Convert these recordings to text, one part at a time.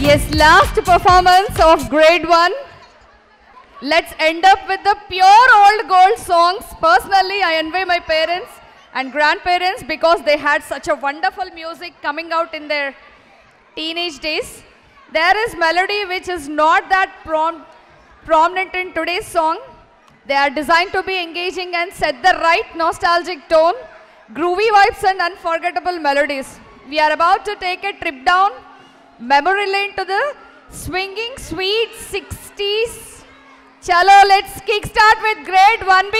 Yes, last performance of grade 1. Let's end up with the pure old gold songs. Personally, I envy my parents and grandparents because they had such a wonderful music coming out in their teenage days. There is melody which is not that prominent in today's song. They are designed to be engaging and set the right nostalgic tone, groovy vibes and unforgettable melodies. We are about to take a trip down memory lane to the swinging sweet 60s. Chalo, let's kickstart with grade 1B.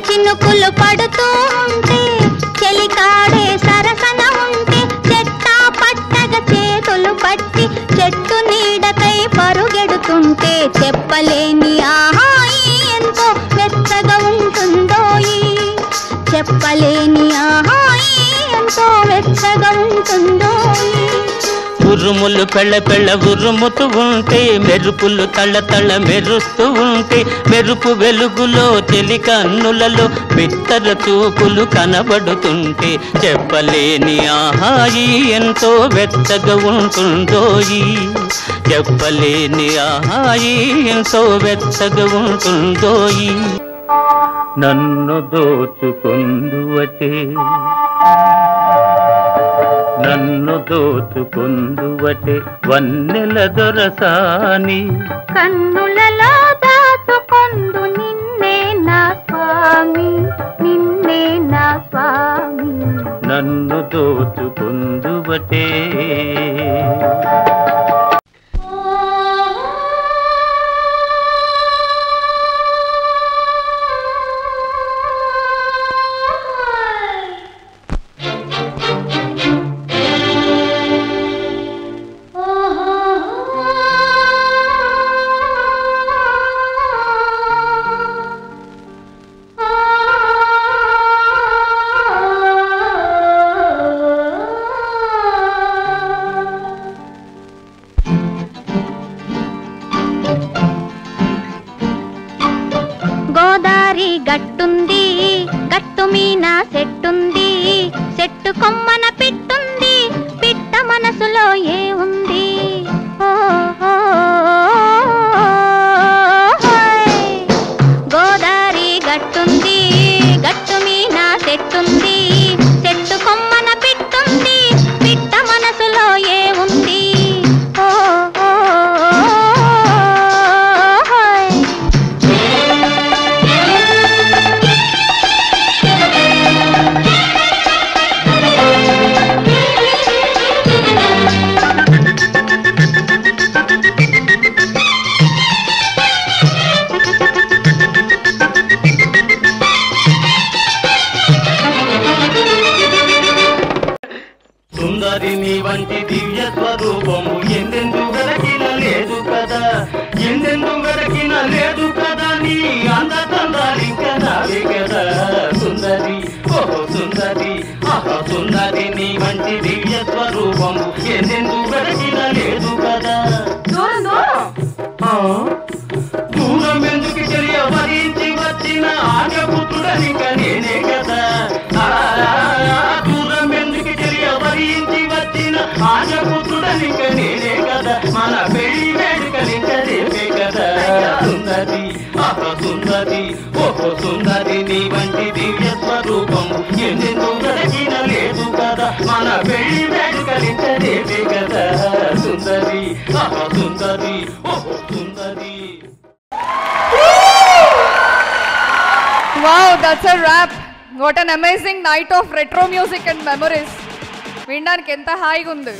చినుకులు పడుతూ ఉంటే చెలికాడే సరసన ఉంటే చెట్టా పట్టగ చేతులు పట్టి చెట్టు నీడకై పరుగెడుతుంటే చెప్పలేని ఆహాయి ఎంతో వెచ్చగా ఉంటుందోయి చెప్పలేని ఆహాయి ఎంతో వెచ్చగా ఉంటుందోయి ఉరుములు పెళ్ళ పెళ్ళ ఉరుముతూ ఉంటే మెరుపులు తళ్ళ తళ్ళ మెరుస్తూ ఉంటే మెరుపు వెలుగులో చెలి కన్నులలో బిత్తర చూపులు కనబడుతుంటే చెప్పలేని ఆహాయి ఎంతో వెచ్చగా ఉంటుందోయి చెప్పలేని ఆహాయి ఎంతో వెచ్చగా ఉంటుందోయి నన్ను దోచుకొందువటే నన్ను దోచుకొందువటే వన్నెల దొరసాని కన్నులలో దాచుకొందు నిన్నే నా స్వామి నిన్నే నా స్వామి నన్ను దోచుకొందువటే గోదారి గట్టుంది గట్టు మీన సెట్టుంది సెట్టు కొమ్మన పిట్టుంది పిట్ట మనసులో ఏ ఉంది గోదారి గట్టుంది గట్టు మీన సెట్టుంది సెట్టు కొమ్మన పిట్టుంది పిట్ట మనసులో ఏ ఉంది సుందరిని వంటి దివ్య స్వరూపము ఎందెందు వెలకిన లేదు కదా ఎందెందు వెలకిన లేదు కదా నీ అందతందాలింక నావే కదా సుందరి ఓహో సుందరి ఆహా సుందరి నీ వంటి దివ్య స్వరూపము ఎందెందు వెలకిన లేదు కదా దూరం ఎందుకు తెలియవరించి వచ్చిన ఆర్యపుత్రుడనిక నేనే కదా దూరం ఎందుకు తెలియవరించి వచ్చిన ఆర్యపుత్రుడనిక నేనే కదా మన పెళ్లి వేడుకలింక రేపే కదా సుందరి ఆహా సుందరి ఓహో సుందరి నీ వంటి దివ్య స్వరూపము ఎందెందు వెలకిన లేదు కదా మన పెళ్లి వేడుకలింక రేపే కదా సుందరి ఆహా సుందరి ఓహో సుందరి. Wow, that's a wrap. What an amazing night of retro music and memories. వినడానికి ఎంత హాయిగా ఉంది.